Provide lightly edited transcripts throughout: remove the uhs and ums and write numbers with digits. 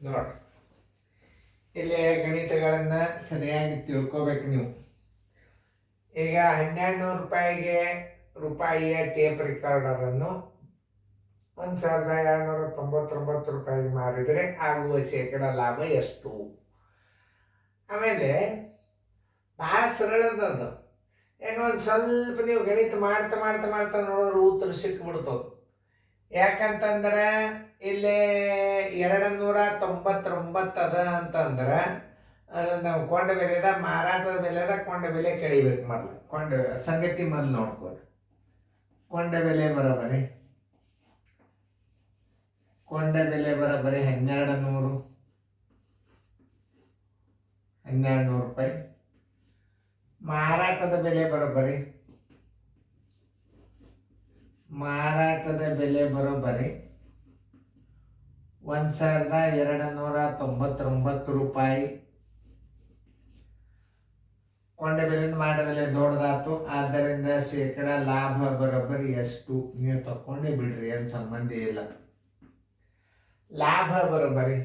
ನೋಡ್ರಿ, ಇಲ್ಲಿ ಗಣಿತಗಳನ್ನು ಸರಿಯಾಗಿ ತಿಳ್ಕೊಬೇಕು ನೀವು. ಈಗ 1200 ರೂಪಾಯಿಯ ಟೇಪ್ ರಿಕಾರ್ಡರನ್ನು 1299 ಮಾರಿದರೆ ಆಗುವ ಶೇಕಡ ಲಾಭ ಎಷ್ಟು? ಆಮೇಲೆ ಭಾಳ ಸರಳದದು. ಏನೋ ಒಂದು ಸ್ವಲ್ಪ ನೀವು ಗಣಿತ ಮಾಡ್ತಾ ಮಾಡ್ತಾ ಮಾಡ್ತಾ ನೋಡಿದ್ರೆ ಉತ್ತರ ಸಿಕ್ಬಿಡ್ತದೆ. ಯಾಕಂತಂದ್ರೆ ಇಲ್ಲಿ 299 ಅದ ಅಂತಂದ್ರೆ ನಾವು ಕೊಂಡ ಬೆಲೆದ ಮಾರಾಟದ ಬೆಲೆದ ಕೊಂಡ ಬೆಲೆ ಕಡಿಬೇಕು. ಮೊದಲು ಸಂಗತಿ ಮೊದಲು ನೋಡ್ಕೋರಿ. ಕೊಂಡ ಬೆಲೆ ಬರೋಬರಿ 1200 ರೂಪಾಯಿ. ಮಾರಾಟದ ಬೆಲೆ ಬರೋಬರಿ 1299 ರೂಪಾಯಿ. ಕೊಂಡ ಬೆಲೆಯಿಂದ ಮಾರಾಟ ಬೆಲೆ ದೊಡ್ಡದಾತು, ಆದ್ದರಿಂದ ಶೇಕಡ ಲಾಭ ಬರೋಬ್ಬರಿ ಎಷ್ಟು? ನೀವು ತಕೊಂಡೇ ಬಿಡ್ರಿ, ಏನು ಸಂಬಂಧ ಇಲ್ಲ. ಲಾಭ ಬರೋಬ್ಬರಿ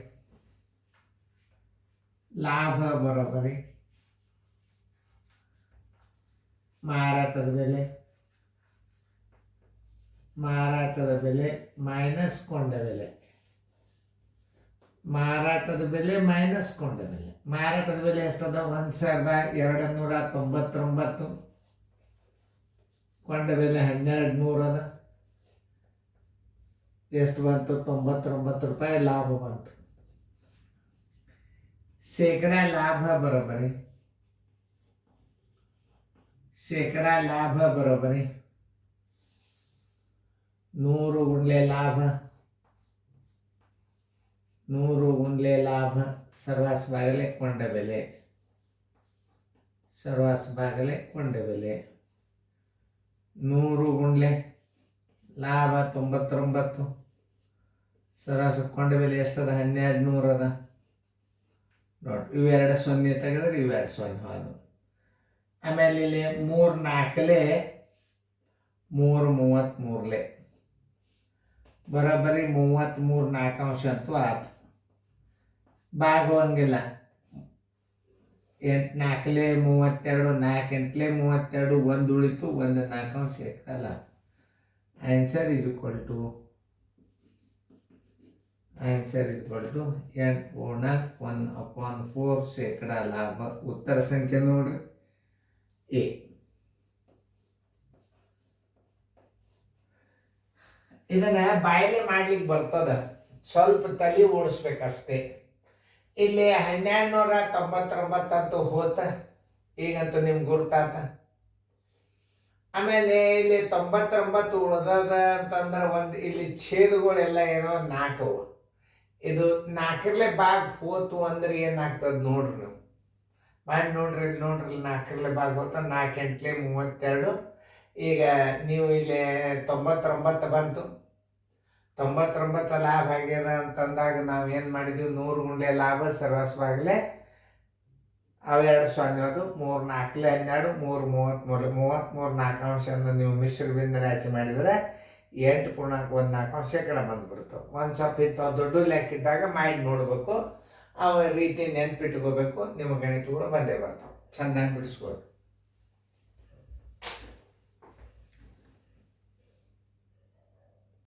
ಮಾರಾಟದ ಬೆಲೆ ಮೈನಸ್ ಕೊಂಡ ಬೆಲೆ. ಮಾರಾಟದ ಬೆಲೆ ಎಷ್ಟದ? 1299. ಕೊಂಡ ಬೆಲೆ 1200 ಅದ. ಎಷ್ಟು ಬಂತು? 99 ರೂಪಾಯಿ ಲಾಭ ಬಂತು. ಶೇಕಡ ಲಾಭ ಬರೋಬ್ಬರಿ 100 ಗುಂಡ್ಲೆ ಲಾಭ ಸರ್ವಾಸ್ ಬಾಗಲೆ ಕೊಂಡ ಬೆಲೆ. 100 ಗುಂಡ್ಲೆ ಲಾಭ 99. ಸರಾಸರಿ ಕೊಂಡ ಬೆಲೆ ಎಷ್ಟದ? 1200 ಅದ. ನೋಡಿ, ಇವೆರಡು 0 ತೆಗೆದ್ರೆ ಇವೆರಡು 0 ಹೋದು. ಆಮೇಲೆ ಇಲ್ಲಿ 3 4 33 ಬರೋಬ್ಬರಿ 33 4 ಅಂತೂ ಆಯ್ತು. ಭಾಗವಂಗಿಲ್ಲ. 8 4 32, 4 8 32, 1 ಉಳಿತು, 1 4 ಶೇಕಡ ಲಾಭ. ಆನ್ಸರ್ ಇಸ್ ಈಕ್ವಲ್ ಟು 8/1/4 ಶೇಕಡ ಲಾಭ. ಉತ್ತರ ಸಂಖ್ಯೆ ನೋಡ್ರಿ, ಎ. ಇದನ್ನ ಬಾಯಿಲೆ ಮಾಡ್ಲಿಕ್ಕೆ ಬರ್ತದ, ಸ್ವಲ್ಪ ತಲೆ ಓಡಿಸ್ಬೇಕಷ್ಟೇ. ಇಲ್ಲಿ 1299 ಅಂತೂ ಹೋತ, ಈಗಂತೂ ನಿಮ್ಗೆ ಗುರ್ತಾತ. ಆಮೇಲೆ ಇಲ್ಲಿ 99 ಉಳ್ದದ ಅಂತಂದ್ರೆ ಇಲ್ಲಿ ಛೇದಗಳೆಲ್ಲ ಏನೋ 4. ಇದು 4ರ್ಲೆ ಭಾಗ ಹೋತು ಅಂದ್ರೆ ಏನಾಗ್ತದೆ ನೋಡ್ರಿ. ನೀವು ಮಾಡಿ ನೋಡ್ರಿ 4ರ್ಲೆ ಭಾಗ ಹೋತ. 4 8 32. ಈಗ ನೀವು ಇಲ್ಲಿ 99 ಬಂತು. 99 ಲಾಭ ಆಗ್ಯದ ಅಂತಂದಾಗ ನಾವು ಏನು ಮಾಡಿದ್ವಿ? 100 ಗುಂಡ್ಲೆ ಲಾಭ ಸರ್ವಸ್ವಾಗಲೇ ಅವೆರಡು 0 ಅದು. 3 4 12, 3 33, 33 4 ನೀವು ಮಿಶ್ರ ಬಿಂದು ರಾಶಿ ಮಾಡಿದರೆ 8.14 ಶೇಕಡ ಬಂದ್ಬಿಡ್ತಾವೆ. ಒಂದು ಸ್ವಲ್ಪ ಇತ್ತು ದೊಡ್ಡ ಲೆಕ್ಕಿದ್ದಾಗ ಮಾಡಿ ನೋಡ್ಬೇಕು. ಅವ ರೀತಿ ನೆನ್ಪಿಟ್ಕೋಬೇಕು. ನಿಮ್ಮ ಗಣಿತಗಳು ಬಂದೇ ಬರ್ತಾವೆ. ಚೆಂದಾಗಿ ಬಿಡಿಸ್ಬೋದು.